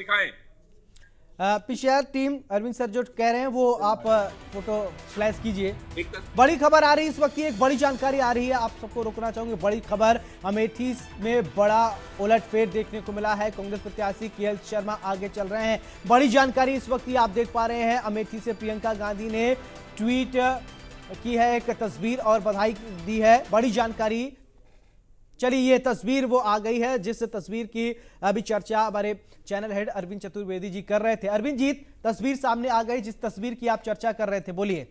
दिखाएं। PCR team Arvind sir जो कह रहे हैं वो आप फोटो फ्लैश कीजिए। बड़ी खबर आ रही है इस वक्त की, एक बड़ी जानकारी आ रही है, आप सबको रोकना चाहूंगे। बड़ी खबर, अमेठी में बड़ा उलटफेर देखने को मिला है। कांग्रेस प्रत्याशी केएल शर्मा आगे चल रहे हैं। बड़ी जानकारी इस वक्त की आप देख पा रहे हैं। अमेठी से प्रियंका गांधी ने ट्वीट की है, एक तस्वीर और बधाई दी है। बड़ी जानकारी, चलिए ये तस्वीर वो आ गई है जिस तस्वीर की अभी चर्चा हमारे चैनल हेड अरविंद चतुर्वेदी जी कर रहे थे। अरविंद जी, तस्वीर सामने आ गई जिस तस्वीर की आप चर्चा कर रहे थे, बोलिए।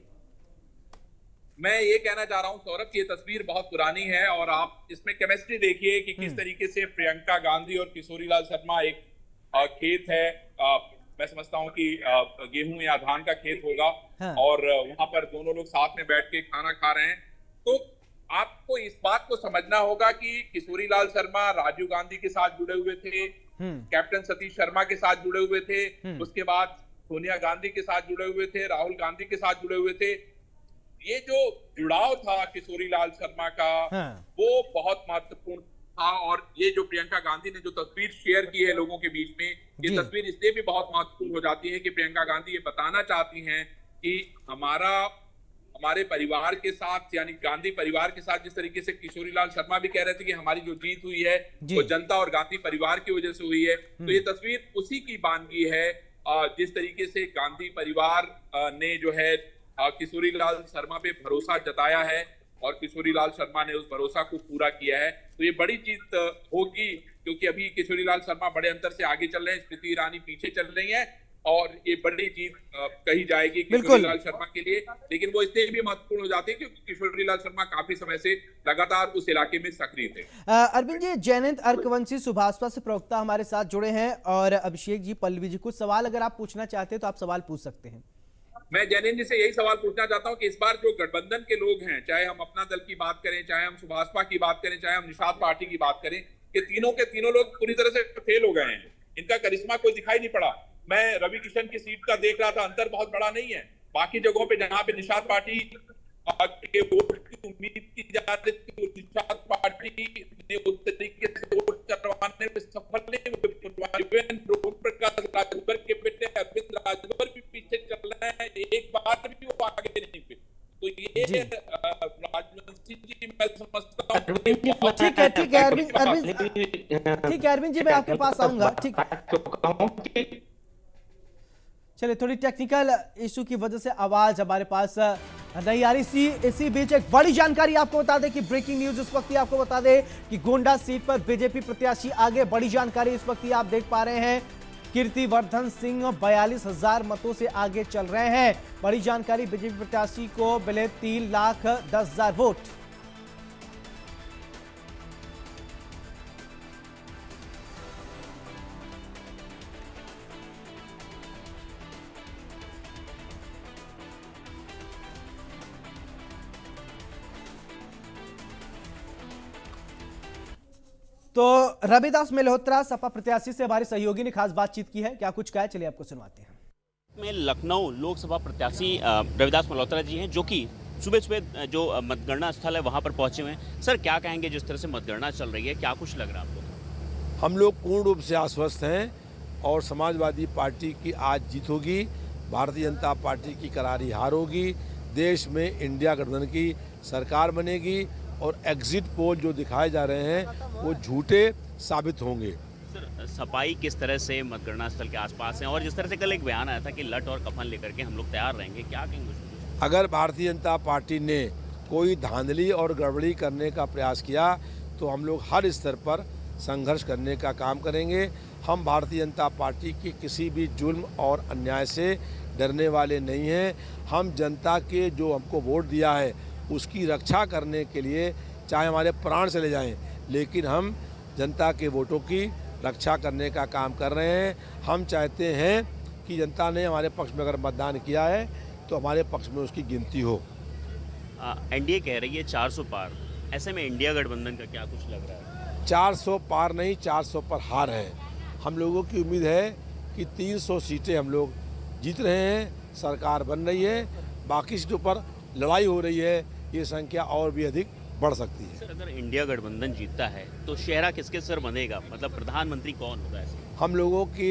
मैं ये कहना चाह रहा हूं सौरभ, ये तस्वीर बहुत पुरानी है और आप इसमें केमिस्ट्री देखिए कि किस तरीके से प्रियंका गांधी और किशोरीलाल शर्मा, एक खेत है, मैं समझता हूं कि गेहूं या धान का खेत होगा, हाँ। और वहां पर दोनों लोग साथ में बैठ के खाना खा रहे हैं। तो आपको इस बात को समझना होगा कि किशोरीलाल शर्मा राजीव गांधी के साथ जुड़े हुए थे, कैप्टन सतीश शर्मा के साथ जुड़े हुए थे, उसके बाद सोनिया गांधी के साथ जुड़े हुए थे, राहुल गांधी के साथ जुड़े हुए थे। ये जो जुड़ाव था किशोरीलाल शर्मा का, हाँ। वो बहुत महत्वपूर्ण था। और ये जो प्रियंका गांधी ने जो तस्वीर शेयर की है लोगों के बीच में, ये तस्वीर इसलिए भी बहुत महत्वपूर्ण हो जाती है कि प्रियंका गांधी ये बताना चाहती हैं कि हमारे परिवार के साथ, यानी गांधी परिवार के साथ, जिस तरीके से किशोरीलाल शर्मा भी कह रहे थे कि हमारी जो जीत हुई है वो जनता और गांधी परिवार की वजह से हुई है, तो ये तस्वीर उसी की बानगी है। जिस तरीके से गांधी परिवार ने जो है किशोरीलाल शर्मा पे भरोसा जताया है और किशोरीलाल शर्मा ने उस भरोसा को पूरा किया है, तो ये बड़ी जीत होगी। क्योंकि अभी किशोरीलाल शर्मा बड़े अंतर से आगे चल रहे हैं, स्मृति ईरानी पीछे चल रही है, और ये बड़ी जीत कही जाएगी किशोरीलाल शर्मा के लिए। लेकिन वो इसलिए भी महत्वपूर्ण हो जाती है क्योंकि किशोरीलाल शर्मा काफी समय से लगातार उस इलाके में सक्रिय थे। अरविंद जी, जयंत अर्कवंशी सुभाषपा से प्रवक्ता हमारे साथ जुड़े हैं, और अभिषेक जी, पल्लवी जी, कुछ सवाल अगर आप पूछना चाहते हैं तो आप सवाल पूछ सकते हैं। मैं जैनेन्द्र जी से यही सवाल पूछना चाहता हूं कि इस बार जो गठबंधन के लोग हैं, चाहे हम अपना दल की बात करें, चाहे हम सुभाषपा की बात करें, चाहे हम निषाद पार्टी की बात करें, कि तीनों के तीनों लोग पूरी तरह से फेल हो गए हैं। इनका करिश्मा कोई दिखाई नहीं पड़ा। मैं रवि किशन की सीट का देख रहा था, अंतर बहुत बड़ा नहीं है। बाकी जगहों पे जहां पे निषाद पार्टी के वोट की उम्मीद की जा रही थी, निषाद पार्टी ने उस तरीके से वोट करवाने में सफल नहीं हुए। प्रकाश राजभर के बेटे अरविंद राजभर भी पीछे चल रहे हैं, एक बार भी वो आगे नहीं हुए। तो ये राजवंशी जी, मैं समझता हूँ ठीक है अरविंद जी, मैं आपके पास आऊंगा। ठीक, चलिए, थोड़ी टेक्निकल इशू की वजह से आवाज हमारे पास नहीं आ रही। इसी बीच एक बड़ी जानकारी आपको बता दें कि ब्रेकिंग न्यूज इस वक्त आपको बता दें कि गोंडा सीट पर बीजेपी प्रत्याशी आगे। बड़ी जानकारी इस वक्त आप देख पा रहे हैं, कीर्तिवर्धन सिंह 42,000 मतों से आगे चल रहे हैं। बड़ी जानकारी, बीजेपी प्रत्याशी को मिले 3,10,000 वोट। तो रविदास मल्होत्रा सपा प्रत्याशी से हमारे सहयोगी ने खास बातचीत की है, क्या कुछ कहा है, चलिए आपको सुनवाते हैं। में लखनऊ लोकसभा प्रत्याशी रविदास मल्होत्रा जी हैं, जो कि सुबह सुबह जो मतगणना स्थल है वहां पर पहुंचे हुए हैं। सर, क्या कहेंगे, जिस तरह से मतगणना चल रही है, क्या कुछ लग रहा है आपको? हम लोग पूर्ण रूप से आश्वस्त हैं और समाजवादी पार्टी की आज जीत होगी, भारतीय जनता पार्टी की करारी हार होगी, देश में इंडिया गठबंधन की सरकार बनेगी और एग्जिट पोल जो दिखाए जा रहे हैं वो झूठे साबित होंगे। सर, सफाई किस तरह से मतगणना स्थल के आसपास है, और जिस तरह से कल एक बयान आया था कि लठ और कफन लेकर के हम लोग तैयार रहेंगे, क्या कहेंगे? अगर भारतीय जनता पार्टी ने कोई धांधली और गड़बड़ी करने का प्रयास किया तो हम लोग हर स्तर पर संघर्ष करने का काम करेंगे। हम भारतीय जनता पार्टी की किसी भी जुल्म और अन्याय से डरने वाले नहीं हैं। हम जनता के जो हमको वोट दिया है उसकी रक्षा करने के लिए चाहे हमारे प्राण चले जाएं, लेकिन हम जनता के वोटों की रक्षा करने का काम कर रहे हैं। हम चाहते हैं कि जनता ने हमारे पक्ष में अगर मतदान किया है तो हमारे पक्ष में उसकी गिनती हो। एनडीए कह रही है 400 पार, ऐसे में इंडिया गठबंधन का क्या कुछ लग रहा है? 400 पार नहीं, 400 पर हार है। हम लोगों की उम्मीद है कि 300 सीटें हम लोग जीत रहे हैं, सरकार बन रही है, बाकी सीटों पर लड़ाई हो रही है, ये संख्या और भी अधिक बढ़ सकती है। सर, अगर इंडिया गठबंधन जीतता है तो चेहरा किसके सर बनेगा, मतलब प्रधानमंत्री कौन होगा? ऐसे हम लोगों की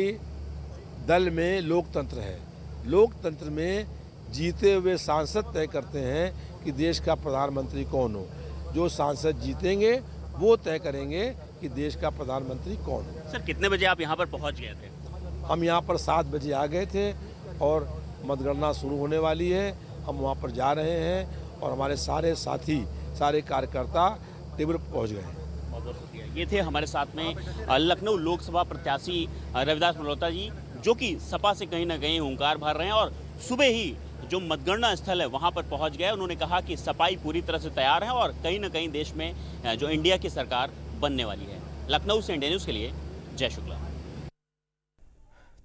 दल में लोकतंत्र है। लोकतंत्र में जीते हुए सांसद तय करते हैं कि देश का प्रधानमंत्री कौन हो। जो सांसद जीतेंगे वो तय करेंगे कि देश का प्रधानमंत्री कौन हो। सर कितने बजे आप यहाँ पर पहुँच गए थे? हम यहाँ पर 7 बजे आ गए थे और मतगणना शुरू होने वाली है। हम वहाँ पर जा रहे हैं और हमारे सारे साथी, सारे कार्यकर्ता टेबल पर पहुँच गए हैं। ये थे हमारे साथ में लखनऊ लोकसभा प्रत्याशी रविदास मल्होत्रा जी, जो कि सपा से कहीं ना कहीं हुंकार भर रहे हैं और सुबह ही जो मतगणना स्थल है वहां पर पहुंच गए। उन्होंने कहा कि सपाई पूरी तरह से तैयार है और कहीं ना कहीं देश में जो इंडिया की सरकार बनने वाली है। लखनऊ से इंडिया न्यूज़ के लिए जय शुक्ला।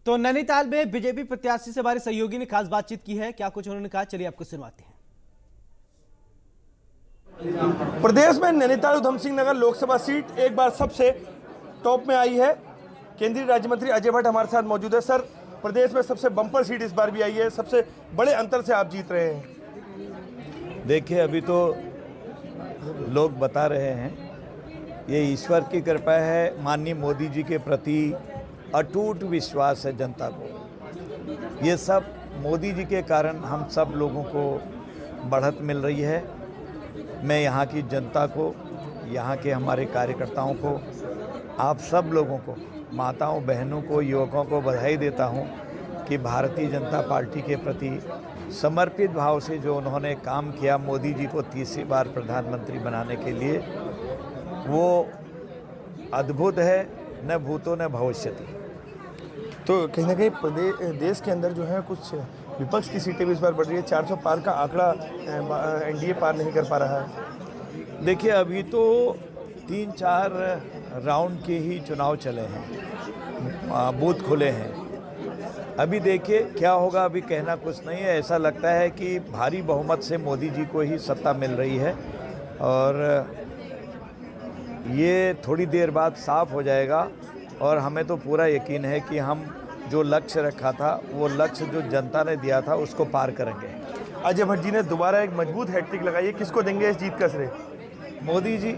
तो नैनीताल में बीजेपी प्रत्याशी से हमारे सहयोगी ने खास बातचीत की है। क्या कुछ उन्होंने कहा, चलिए आपको सुनवाते हैं। प्रदेश में नैनीताल उधम सिंह नगर लोकसभा सीट एक बार सबसे टॉप में आई है। केंद्रीय राज्य मंत्री अजय भट्ट हमारे साथ मौजूद है। सर, प्रदेश में सबसे बम्पर सीट इस बार भी आई है, सबसे बड़े अंतर से आप जीत रहे हैं। देखिए, अभी तो लोग बता रहे हैं, ये ईश्वर की कृपा है, माननीय मोदी जी के प्रति अटूट विश्वास है जनता को। ये सब मोदी जी के कारण हम सब लोगों को बढ़त मिल रही है। मैं यहाँ की जनता को, यहाँ के हमारे कार्यकर्ताओं को, आप सब लोगों को, माताओं बहनों को, युवकों को बधाई देता हूँ कि भारतीय जनता पार्टी के प्रति समर्पित भाव से जो उन्होंने काम किया मोदी जी को तीसरी बार प्रधानमंत्री बनाने के लिए, वो अद्भुत है, न भूतो न भविष्यति। तो कहीं ना कहीं देश के अंदर जो है कुछ विपक्ष की सीटें भी इस बार बढ़ रही है। 400 पार का आंकड़ा एनडीए पार नहीं कर पा रहा है। देखिए, अभी तो 3-4 राउंड के ही चुनाव चले हैं, बूथ खुले हैं। अभी देखिए क्या होगा, अभी कहना कुछ नहीं है। ऐसा लगता है कि भारी बहुमत से मोदी जी को ही सत्ता मिल रही है और ये थोड़ी देर बाद साफ हो जाएगा। और हमें तो पूरा यकीन है कि हम जो लक्ष्य रखा था, वो लक्ष्य जो जनता ने दिया था, उसको पार करेंगे। अजय भट्ट जी ने दोबारा एक मजबूत हैट्रिक लगाई है, किसको देंगे इस जीत का श्रेय? मोदी जी,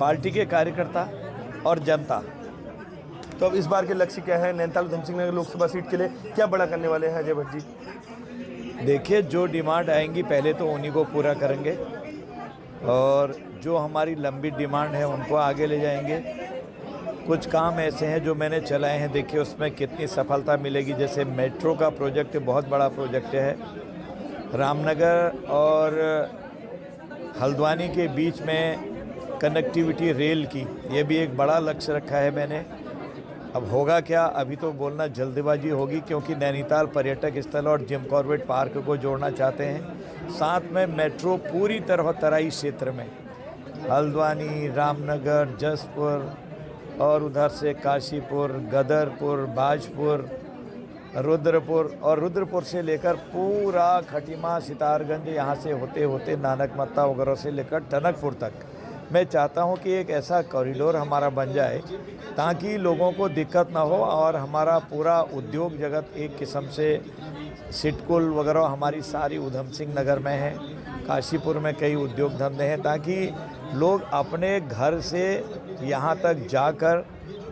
पार्टी के कार्यकर्ता और जनता। तो अब इस बार के लक्ष्य क्या है? नैनीताल उधम सिंह नगर लोकसभा सीट के लिए क्या बड़ा करने वाले हैं अजय भट्ट जी? देखिए, जो डिमांड आएंगी पहले तो उन्हीं को पूरा करेंगे और जो हमारी लंबी डिमांड है उनको आगे ले जाएंगे। कुछ काम ऐसे हैं जो मैंने चलाए हैं, देखिए उसमें कितनी सफलता मिलेगी। जैसे मेट्रो का प्रोजेक्ट बहुत बड़ा प्रोजेक्ट है, रामनगर और हल्द्वानी के बीच में कनेक्टिविटी रेल की, ये भी एक बड़ा लक्ष्य रखा है मैंने। अब होगा क्या, अभी तो बोलना जल्दबाजी होगी, क्योंकि नैनीताल पर्यटक स्थल और जिम कॉर्बेट पार्क को जोड़ना चाहते हैं। साथ में मेट्रो पूरी तरह तराई क्षेत्र में, हल्द्वानी, रामनगर, जसपुर और उधर से काशीपुर, गदरपुर, बाजपुर, रुद्रपुर और रुद्रपुर से लेकर पूरा खटीमा, सितारगंज, यहाँ से होते होते नानकमत्ता वगैरह से लेकर टनकपुर तक मैं चाहता हूँ कि एक ऐसा कॉरिडोर हमारा बन जाए ताकि लोगों को दिक्कत ना हो और हमारा पूरा उद्योग जगत एक किस्म से सिटकुल वगैरह हमारी सारी उधम सिंह नगर में है, काशीपुर में कई उद्योग धंधे हैं, ताकि लोग अपने घर से यहाँ तक जाकर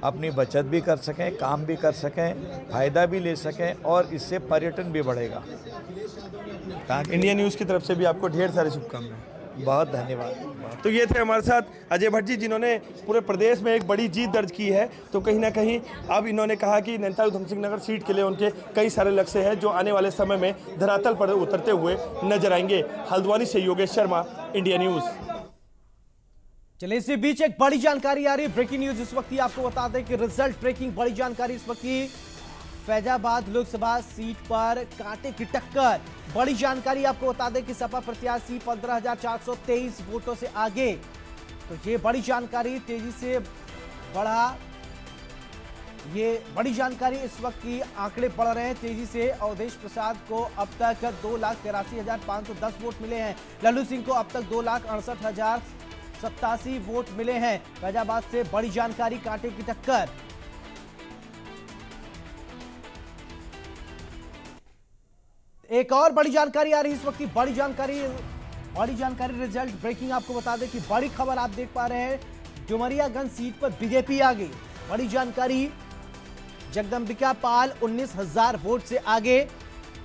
अपनी बचत भी कर सकें, काम भी कर सकें, फ़ायदा भी ले सकें और इससे पर्यटन भी बढ़ेगा। इंडिया न्यूज़ की तरफ से भी आपको ढेर सारी शुभकामनाएं। बहुत धन्यवाद। तो ये थे हमारे साथ अजय भट्ट जी, जिन्होंने पूरे प्रदेश में एक बड़ी जीत दर्ज की है। तो कहीं ना कहीं अब इन्होंने कहा कि नैनीताल उधम सिंह नगर सीट के लिए उनके कई सारे लक्ष्य हैं जो आने वाले समय में धरातल पर उतरते हुए नजर आएंगे। हल्द्वानी से योगेश शर्मा, इंडिया न्यूज़। चलिए, इसी बीच एक बड़ी जानकारी आ रही है, ब्रेकिंग न्यूज इस वक्त ही आपको बता दें कि रिजल्ट ब्रेकिंग बड़ी जानकारी इस वक्त की। फैजाबाद लोकसभा सीट पर कांटे की टक्कर। बड़ी जानकारी आपको बता दें कि सपा प्रत्याशी 15,423 वोटों से आगे। तो ये बड़ी जानकारी तेजी से बढ़ा, ये बड़ी जानकारी इस वक्त की। आंकड़े बढ़ रहे हैं तेजी से। अवधेश प्रसाद को अब तक 2,83,510 वोट मिले हैं। लल्लू सिंह को अब तक 2,68,087 वोट मिले हैं। फैजाबाद से बड़ी जानकारी, कांटे की टक्कर। एक और बड़ी जानकारी आ रही है इस वक्त की। बड़ी जानकारी रिजल्ट ब्रेकिंग आपको बता दें कि बड़ी खबर आप देख पा रहे हैं, डुमरियागंज सीट पर बीजेपी आ गई। बड़ी जानकारी, जगदम्बिका पाल 19,000 वोट से आगे।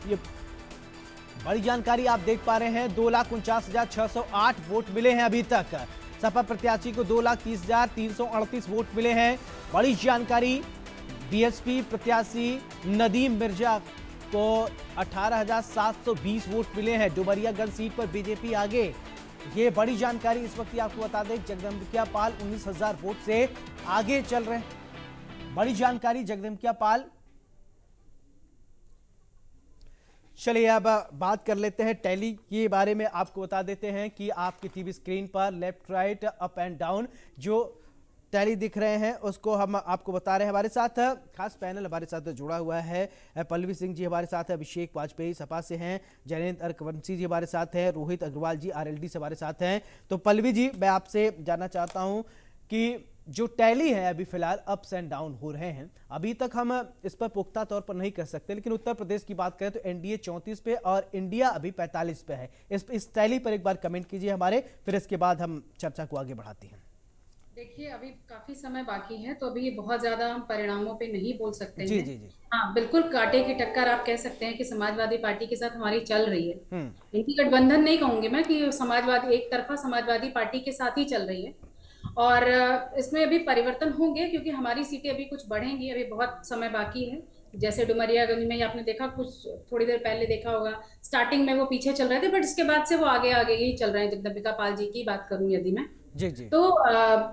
ये बड़ी जानकारी आप देख पा रहे हैं। 2,49,608 वोट मिले हैं अभी तक। सपा प्रत्याशी को 2,30,338 वोट मिले हैं। बड़ी जानकारी, बीएसपी प्रत्याशी नदीम मिर्जा को 18,720 वोट मिले हैं। डुमरियागंज सीट पर बीजेपी आगे। ये बड़ी जानकारी इस वक्त आपको बता दें। जगदम्बिका पाल 19,000 वोट से आगे चल रहे हैं। बड़ी जानकारी जगदम्बिका पाल। चलिए अब बात कर लेते हैं टैली के बारे में। आपको बता देते हैं कि आपकी टीवी स्क्रीन पर left right up and down जो टैली दिख रहे हैं उसको हम आपको बता रहे हैं। हमारे साथ खास पैनल हमारे साथ जुड़ा हुआ है। पल्लवी सिंह जी हमारे साथ है, अभिषेक वाजपेयी सपा से हैं, जयंत अर्कवंशी जी हमारे साथ हैं, रोहित अग्रवाल जी आरएलडी से हमारे साथ हैं। तो पल्लवी जी, मैं आपसे जानना चाहता हूं कि जो टैली है अभी फिलहाल अप्स एंड डाउन हो रहे हैं, अभी तक हम इस पर पुख्ता तौर पर नहीं कर सकते, लेकिन उत्तर प्रदेश की बात करें तो एनडीए 34 पे और इंडिया अभी 45 पे है। इस टैली पर एक बार कमेंट कीजिए हमारे, फिर इसके बाद हम चर्चा को आगे बढ़ाते हैं। देखिए, अभी काफी समय बाकी है, तो अभी बहुत ज्यादा हम परिणामों पे नहीं बोल सकते हैं। जी। हाँ, बिल्कुल कांटे की टक्कर आप कह सकते हैं कि समाजवादी पार्टी के साथ हमारी चल रही है। इनकी गठबंधन नहीं कहूंगी मैं कि समाजवादी एक तरफा समाजवादी पार्टी के साथ ही चल रही है। और इसमें अभी परिवर्तन होंगे क्योंकि हमारी सीटें अभी कुछ बढ़ेंगी। अभी बहुत समय बाकी है। जैसे डुमरियागंज में आपने देखा, कुछ थोड़ी देर पहले देखा होगा, स्टार्टिंग में वो पीछे चल रहे थे, बट इसके बाद से वो आगे आगे ही चल रहे हैं। जगदम्बिका पाल जी की बात करूं यदि मैं जी तो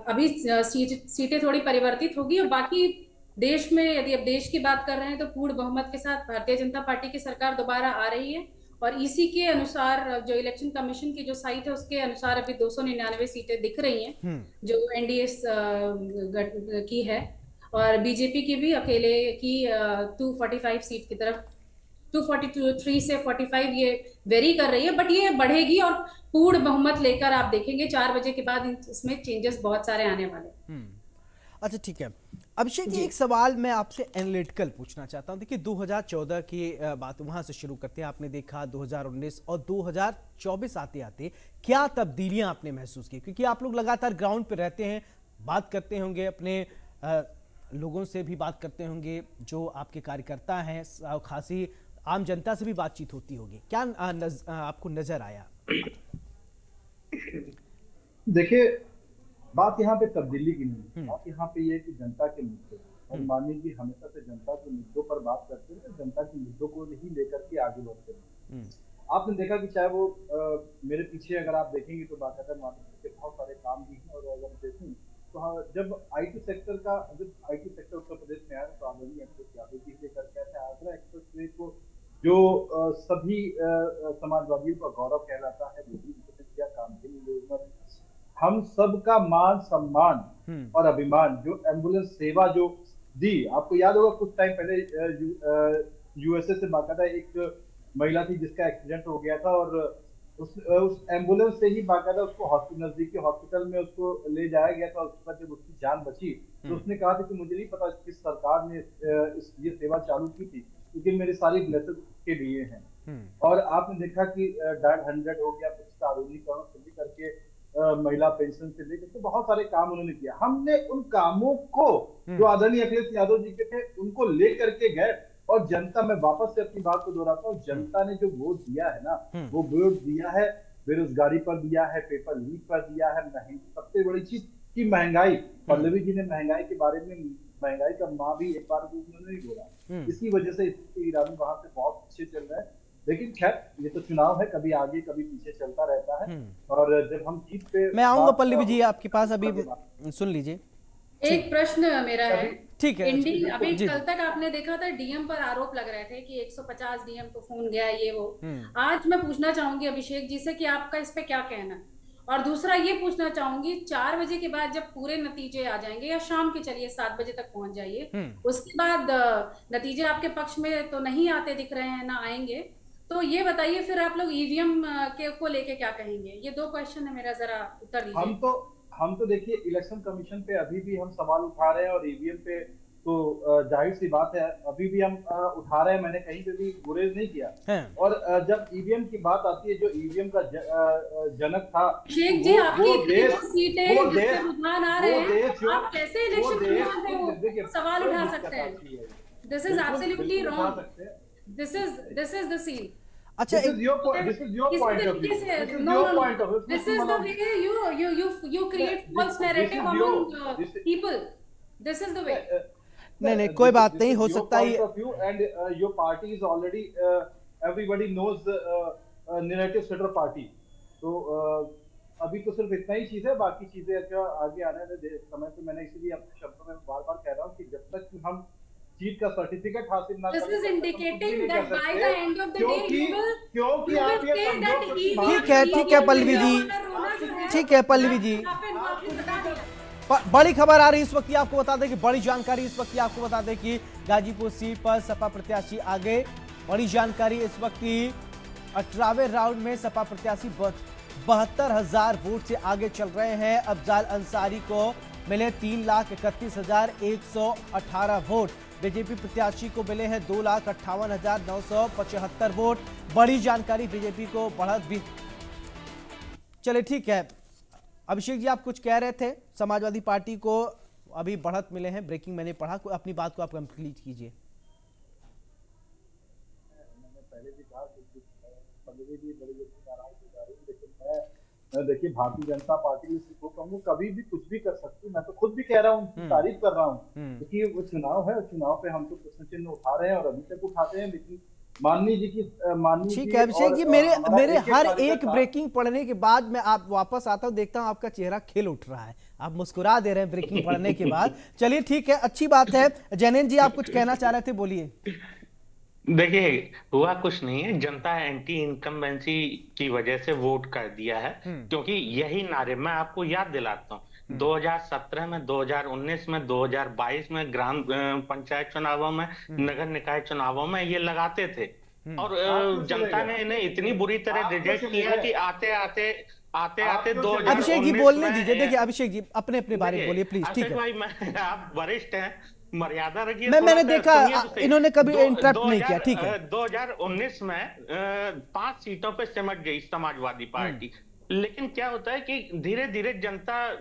अभी सीटें थोड़ी परिवर्तित होगी। और बाकी देश में यदि अब देश की बात कर रहे हैं तो पूर्ण बहुमत के साथ भारतीय जनता पार्टी की सरकार दोबारा आ रही है। और इसी के अनुसार जो इलेक्शन कमीशन की जो साइट है उसके अनुसार अभी 299 सीटें दिख रही हैं जो एनडीए की है। और बीजेपी की भी अकेले की 245 सीट की तरफ 243 से 45 ये वेरी कर रही है, बट ये बढ़ेगी और पूर्ण बहुमत लेकर आप देखेंगे 4 बजे के बाद इसमें चेंजेस बहुत सारे आने वाले। अच्छा, ठीक है। अभिषेक जी, एक सवाल मैं आपसे एनालिटिकल पूछना चाहता हूं। देखिए 2014 की बात वहां से शुरू करते हैं। आपने देखा 2019 और 2024 आते आते क्या तब्दीलियां आपने महसूस की? क्योंकि आप लोग लगातार ग्राउंड पे रहते हैं, बात करते होंगे, अपने लोगों से भी बात करते होंगे, जो आपके कार्यकर्ता हैं, खासी आम जनता से भी बातचीत होती होगी। क्या आपको नजर आया? देखिए, बात यहाँ पे तब्दीली की नहीं है। बात यहाँ पे ये है कि जनता के मुद्दे, और मानिए कि हमेशा से जनता के मुद्दों पर बात करते हैं, जनता के मुद्दों को ही लेकर के आगे बढ़ते हैं। आपने देखा कि चाहे वो मेरे पीछे अगर आप देखेंगे तो बाकायदा के बहुत सारे काम भी हैं। और अगर देखें तो हाँ, जब आईटी सेक्टर उत्तर प्रदेश में आया तो आदरणीय अखिलेश यादव जी लेकर के आए। आगरा एक्सप्रेसवे को जो सभी समाजवादियों का गौरव कहलाता है, वो भी किया काम के लिए। हम सबका मान सम्मान और अभिमान, जो एम्बुलेंस सेवा जो दी, आपको याद होगा कुछ टाइम पहले यूएसए से बाकायदा एक महिला थी जिसका एक्सीडेंट हो गया था, और उस एम्बुलेंस से ही बाकायदा उसको नजदीकी हॉस्पिटल में उसको ले जाया गया था। उसके बाद जब उसकी जान बची तो उसने कहा था कि मुझे नहीं पता किस सरकार ने ये सेवा चालू की थी, क्योंकि मेरी सारी ब्लेसिंग के लिए हैं। और आपने देखा कि डायल 100 हो गया, कुछ आधुनिकीकरण से लेकर के महिला पेंशन से लेकर के बहुत सारे काम उन्होंने किया। हमने उन कामों को जो आदरणीय अखिलेश यादव जी के थे उनको लेकर के गए, और जनता, मैं वापस से अपनी बात को दोहराता हूँ, जनता ने जो वोट दिया है ना, वो वोट दिया है बेरोजगारी पर दिया है, पेपर लीक पर दिया है, सबसे बड़ी चीज की महंगाई। पल्लवी जी ने महंगाई के बारे में, महंगाई का माँ भी एक बार उन्होंने नहीं बोला। इसी वजह से ईरानी वहां से बहुत अच्छे चल रहे हैं। लेकिन खैर, ये तो चुनाव है, कभी आगे कभी पीछे चलता रहता है। और जब हम जीत पे, मैं आऊंगा पल्लवी जी आपके पास, अभी सुन लीजिए। एक प्रश्न मेरा है, ठीक है। अभी कल तक आपने देखा था डीएम पर आरोप लग रहे थे कि 150 डीएम को फोन गया, ये वो। आज मैं पूछना चाहूंगी अभिषेक जी से कि आपका इस पे क्या कहना है। और दूसरा ये पूछना चाहूंगी, 4 बजे के बाद जब पूरे नतीजे आ जाएंगे, या शाम के चलिए 7 बजे तक पहुंच जाइए, उसके बाद नतीजे आपके पक्ष में तो नहीं आते दिख रहे हैं, ना आएंगे, तो ये बताइए फिर आप लोग ईवीएम को लेके क्या कहेंगे? ये 2 क्वेश्चन है मेरा, जरा उत्तर दीजिए। हम तो देखिए इलेक्शन कमीशन पे अभी भी हम सवाल उठा रहे हैं, और ईवीएम पे तो जाहिर सी बात है अभी भी हम उठा रहे हैं। मैंने कहीं पे भी गुरेज नहीं किया। और जब ईवीएम की बात आती है, जो ईवीएम का जनक था शेख जी, आपकी सीटें रुझान आ रहे हैं, आप कैसे इलेक्शन सवाल उठा सकते हैं? This is absolutely wrong. This is the scene. अच्छा, This is your point of view. This is your point of view. This is the way you create false narrative among people. This is the way. नहीं, कोई बात नहीं, हो सकता है and your party is already everybody knows narrative setter party. तो अभी तो सिर्फ इतना ही चीज है, बाकी चीजें आगे आने समय पे मैंने इसीलिए अपने शब्दों में बार-बार कह रहा हूँ कि जब तक कि हम चीट का सर्टिफिकेट हासिल ना This is indicating that by the end of the day you will say that he ठीक है पल्लवी जी, ठीक है पल्लवी जी। बड़ी खबर आ रही है इस वक्त, आपको बता दें कि बड़ी जानकारी इस वक्त आपको बता दें कि गाजीपुर सीट पर सपा प्रत्याशी आगे। बड़ी जानकारी इस वक्त की 18वें राउंड में सपा प्रत्याशी 72,000 वोट से आगे चल रहे हैं। अफजाल अंसारी को मिले 3,31,118 वोट। बीजेपी प्रत्याशी को मिले हैं 2,58,975 वोट। बड़ी जानकारी, बीजेपी को बढ़त भी। चले ठीक है, अभिषेक जी आप कुछ कह रहे थे, समाजवादी पार्टी को अभी बढ़त मिले हैं, ब्रेकिंग मैंने पढ़ा, अपनी बात को आप कंप्लीट कीजिए। मैंने पहले भी कहा कि देखिए भारतीय जनता पार्टी को कहूँ कभी भी कुछ भी कर सकती है। मैं तो खुद भी कह रहा हूँ, तारीफ कर रहा हूँ, क्योंकि वो चुनाव है, चुनाव पे हम तो प्रश्न चिन्ह उठा रहे हैं और अभी तक उठाते हैं। लेकिन माननीय जी की ठीक है अभिषेक जी, मेरे हर एक ब्रेकिंग पढ़ने के बाद मैं आप वापस आता हूँ, देखता हूँ आपका चेहरा खिल उठ रहा है, आप मुस्कुरा दे रहे हैं ब्रेकिंग पढ़ने के बाद। चलिए ठीक है, अच्छी बात है। जैनेन जी आप कुछ कहना चाह रहे थे, बोलिए। देखिए हुआ कुछ नहीं है, जनता एंटी इनकम्बेंसी की वजह से वोट कर दिया है, क्योंकि यही नारे मैं आपको याद दिलाता हूँ 2017 में, 2019 में, 2022 में ग्राम पंचायत चुनावों में, नगर निकाय चुनावों में ये लगाते थे और जनता ने इन्हें इतनी बुरी तरह रिजेक्ट किया कि आते आते 2019 अभिषेक जी बोलने दीजिए। देखिए अभिषेक जी अपने बारे में बोलिए प्लीज। ठीक है भाई, आप वरिष्ठ हैं, मर्यादा रखिए। मैंने देखा इन्होंने कभी इंटरप्ट नहीं किया। ठीक है, 2019 में 5 सीटों पे सिमट गई समाजवादी पार्टी, लेकिन क्या होता है कि धीरे धीरे जनता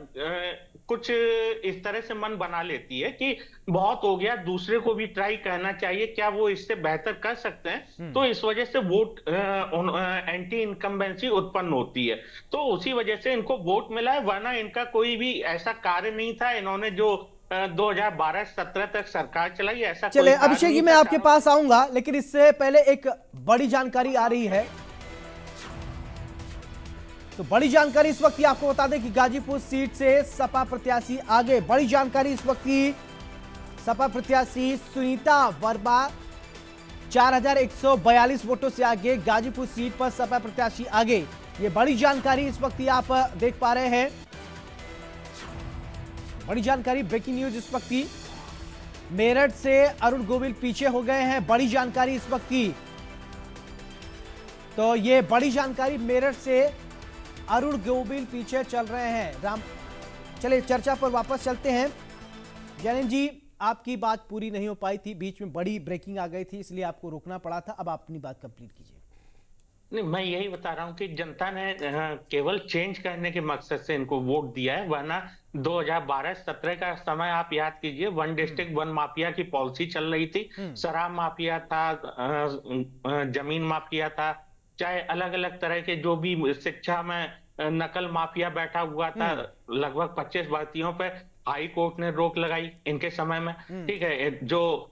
कुछ इस तरह से मन बना लेती है कि बहुत हो गया, दूसरे को भी ट्राई करना चाहिए, क्या वो इससे बेहतर कर सकते हैं, तो इस वजह से वोट एंटी इनकम्बेंसी उत्पन्न होती है। तो उसी वजह से इनको वोट मिला है, वरना इनका कोई भी ऐसा कार्य नहीं था। इन्होंने जो 2012-17 तक सरकार चलाई, ऐसा चले अभिषेक जी मैं आपके पास आऊंगा, लेकिन इससे पहले एक बड़ी जानकारी आ रही है। तो बड़ी जानकारी इस वक्त की आपको बता दें कि गाजीपुर सीट से सपा प्रत्याशी आगे। बड़ी जानकारी इस वक्त की, सपा प्रत्याशी सुनीता वर्मा 4,142 वोटों से आगे, गाजीपुर सीट पर सपा प्रत्याशी आगे। ये बड़ी जानकारी इस वक्त आप देख पा रहे हैं। बड़ी जानकारी, ब्रेकिंग न्यूज इस वक्त की। मेरठ से अरुण गोविल पीछे हो गए हैं, बड़ी जानकारी इस वक्त की। तो ये बड़ी जानकारी, मेरठ से अरुण गोविल पीछे चल रहे हैं। चलिए चर्चा पर वापस चलते हैं। जैनेन जी आपकी बात पूरी नहीं हो पाई थी, बीच में बड़ी ब्रेकिंग आ गई थी, इसलिए आपको रोकना पड़ा था। अब आप अपनी बात कंप्लीट कीजिए। नहीं, मैं यही बता रहा हूं कि जनता ने केवल चेंज करने के मकसद से इनको वोट दिया है, वरना 2012-17 का समय आप याद कीजिए, 1 डिस्ट्रिक्ट 1 माफिया की पॉलिसी चल रही थी। शराब माफिया था, जमीन माफिया था, चाहे अलग अलग तरह के जो भी शिक्षा में नकल माफिया बैठा हुआ था। लगभग 25 भर्तियों पे हाई कोर्ट ने रोक लगाई इनके समय में। ठीक है, जो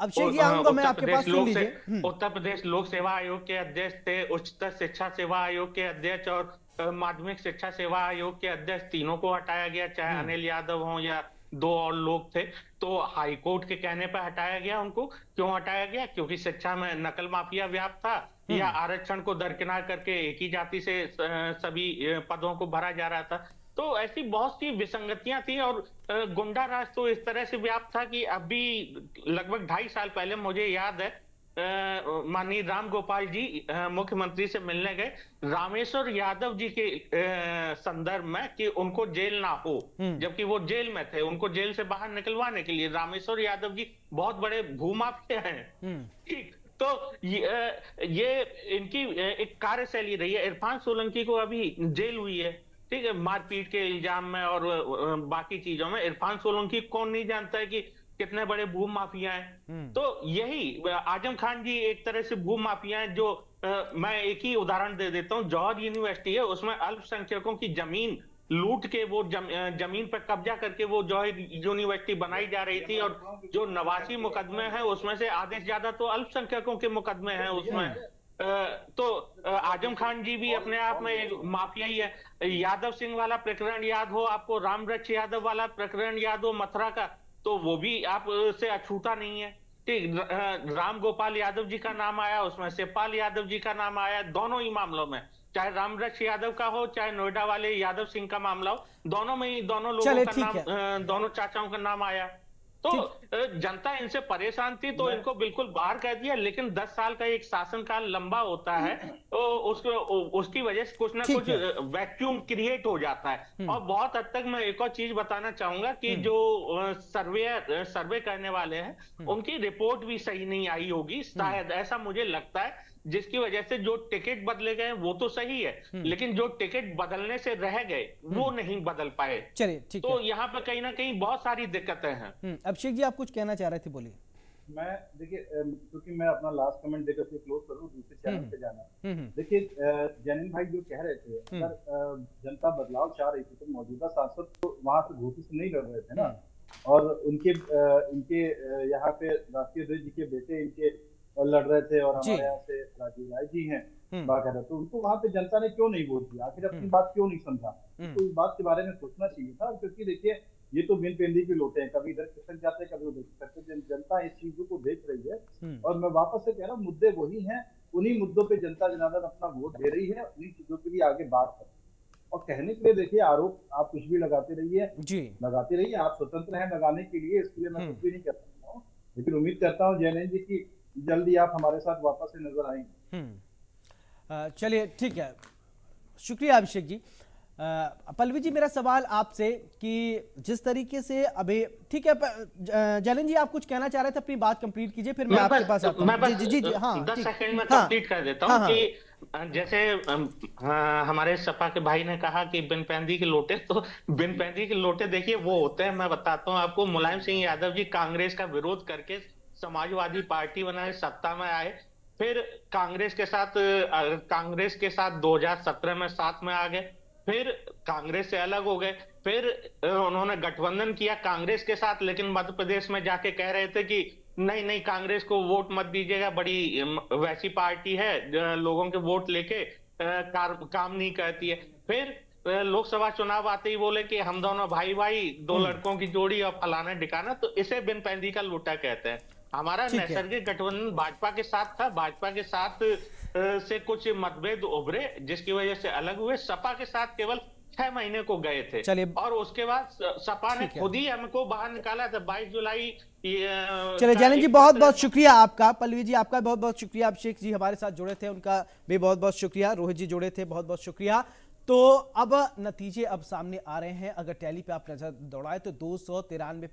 उत्तर प्रदेश लोक सेवा आयोग के अध्यक्ष थे, उच्चतर शिक्षा सेवा आयोग के अध्यक्ष और माध्यमिक शिक्षा सेवा आयोग के अध्यक्ष, तीनों को हटाया गया, चाहे अनिल यादव हो या 2 और लोग थे। तो हाई कोर्ट के कहने पर हटाया गया उनको। क्यों हटाया गया? क्योंकि शिक्षा में नकल माफिया व्याप्त था, या आरक्षण को दरकिनार करके एक ही जाति से सभी पदों को भरा जा रहा था। तो ऐसी बहुत सी विसंगतियां थी और गुंडा राज तो इस तरह से व्याप्त था कि अभी लगभग 2.5 साल पहले मुझे याद है, माननीय राम गोपाल जी मुख्यमंत्री से मिलने गए रामेश्वर यादव जी के संदर्भ में कि उनको जेल ना हो, जबकि वो जेल में थे। उनको जेल से बाहर निकलवाने के लिए, रामेश्वर यादव जी बहुत बड़े भूमाफिया हैं। ठीक, तो ये इनकी एक कार्यशैली रही है। इरफान सोलंकी को अभी जेल हुई है, ठीक है, मारपीट के इल्जाम में और बाकी चीजों में। इरफान सोलंकी कौन नहीं जानता है कि कितने बड़े भू माफिया हैं। तो यही आजम खान जी एक तरह से भू माफिया हैं। जो मैं एक ही उदाहरण दे देता हूँ, जौहर यूनिवर्सिटी है, उसमें अल्पसंख्यकों की जमीन लूट के वो जमीन पर कब्जा करके वो जौहर यूनिवर्सिटी बनाई जा रही थी, और जो 89 मुकदमे हैं उसमें से आधे से ज्यादा तो अल्पसंख्यकों के मुकदमे हैं उसमें। तो आजम खान जी भी अपने आप में एक माफिया ही है। यादव सिंह वाला प्रकरण याद हो आपको, रामवृक्ष यादव वाला प्रकरण याद हो मथुरा का, तो वो भी आप से अछूता नहीं है। ठीक, राम गोपाल यादव जी का नाम आया, उसमें शिवपाल यादव जी का नाम आया। दोनों ही मामलों में, चाहे रामवृक्ष यादव का हो चाहे नोएडा वाले यादव सिंह का मामला हो, दोनों में ही दोनों लोगों का नाम, दोनों चाचाओं का नाम आया। तो जनता इनसे परेशान थी तो इनको बिल्कुल बाहर कर दिया। लेकिन 10 साल का एक शासनकाल लंबा होता है, तो उसकी वजह से कुछ ना कुछ वैक्यूम क्रिएट हो जाता है। और बहुत हद तक मैं एक और चीज बताना चाहूंगा कि जो सर्वे करने वाले हैं उनकी रिपोर्ट भी सही नहीं आई होगी शायद, ऐसा मुझे लगता है। जिसकी वजह से जो टिकट बदले गए वो तो सही है, लेकिन जो टिकट बदलने से रह गए वो नहीं बदल पाए। चलिए ठीक तो यहाँ पर कहीं ना कहीं बहुत सारी दिक्कतें हैं। अभिषेक जी आप कुछ कहना चाह रहे थे, बोलिए। मैं देखिए, क्योंकि मैं अपना लास्ट कमेंट देकर के क्लोज करूं, दूसरे चैनल पे जाना। देखिए, जैनिन भाई जो कह रहे थे, अगर जनता बदलाव चाह रही थी तो मौजूदा सांसद तो वहां से घोषी से नहीं लड़ रहे थे ना, और इनके यहाँ पे राष्ट्रीय अध्यक्ष जी के बेटे इनके लड़ रहे थे, और हमारे यहाँ से राजीव राय जी हैं बाकायदा, तो उनको वहां पे जनता ने क्यों नहीं वोट दिया, आखिर अपनी बात क्यों नहीं समझा? तो इस बात के बारे में सोचना चाहिए था। क्योंकि देखिए, ये तो बिन पेंदी के लोटे हैं, कभी इधर खिसक जाते हैं कभी उधर खिसकते। जनता इस चीजों को देख रही है, और मैं वापस से कह रहा हूँ, मुद्दे वही हैं, उन्हीं मुद्दों पे जनता जनार्दन अपना वोट दे रही है, उन्हीं चीजों के लिए आगे बात कर। और कहने के लिए देखिए, आरोप आप कुछ भी लगाते रहिए लगाते रहिए, आप स्वतंत्र हैं लगाने के लिए, इसके लिए मैं कुछ भी नहीं कर सकता हूँ। लेकिन उम्मीद करता हूँ जैनैन जी की जल्दी आप हमारे साथ वापस से नजर आएंगे। चलिए ठीक है, शुक्रिया अभिषेक जी। पल्लवी जी, मेरा सवाल आपसे कि जिस तरीके से अभी, ठीक है जैनैन जी आप कुछ कहना चाह रहे थे, अपनी बात कंप्लीट कीजिए, फिर मैं आपके पास आता हूं। जी, हाँ 10 सेकंड में कंप्लीट कर देता हूं कि जैसे हमारे सपा के भाई ने कहा कि बिन पैंदी के लोटे, तो बिन पैंदी के लोटे देखिए वो होते हैं, मैं बताता हूं आपको। मुलायम सिंह यादव जी कांग्रेस का विरोध करके समाजवादी पार्टी बनाए, सत्ता में आए, फिर कांग्रेस के साथ 2017 में साथ में आ गए, फिर कांग्रेस से अलग हो गए, फिर उन्होंने गठबंधन किया कांग्रेस के साथ, लेकिन मध्य प्रदेश में जाके कह रहे थे कि नहीं कांग्रेस को वोट मत दीजिएगा, बड़ी वैसी पार्टी है लोगों के वोट लेके काम नहीं करती है। फिर लोकसभा चुनाव आते ही बोले कि हम दोनों भाई दो लड़कों की जोड़ी और फलाना ढिकाना, तो इसे बिन पैंदी का लोटा कहते हैं। हमारा नैसर्गिक गठबंधन भाजपा के साथ था, भाजपा के साथ से कुछ मतभेद उभरे जिसकी वजह से अलग हुए, सपा के साथ केवल 6 महीने को गए थे, और उसके बाद सपा ने खुद ही हमको बाहर निकाला था 22 जुलाई। चलिए जैनैन जी बहुत बहुत शुक्रिया आपका, पल्लवी जी आपका बहुत बहुत शुक्रिया, अभिषेक जी हमारे साथ जुड़े थे उनका भी बहुत बहुत शुक्रिया, रोहित जी जुड़े थे बहुत बहुत शुक्रिया। तो अब नतीजे अब सामने आ रहे हैं, अगर टैली पे आप नजर दौड़ाए तो 293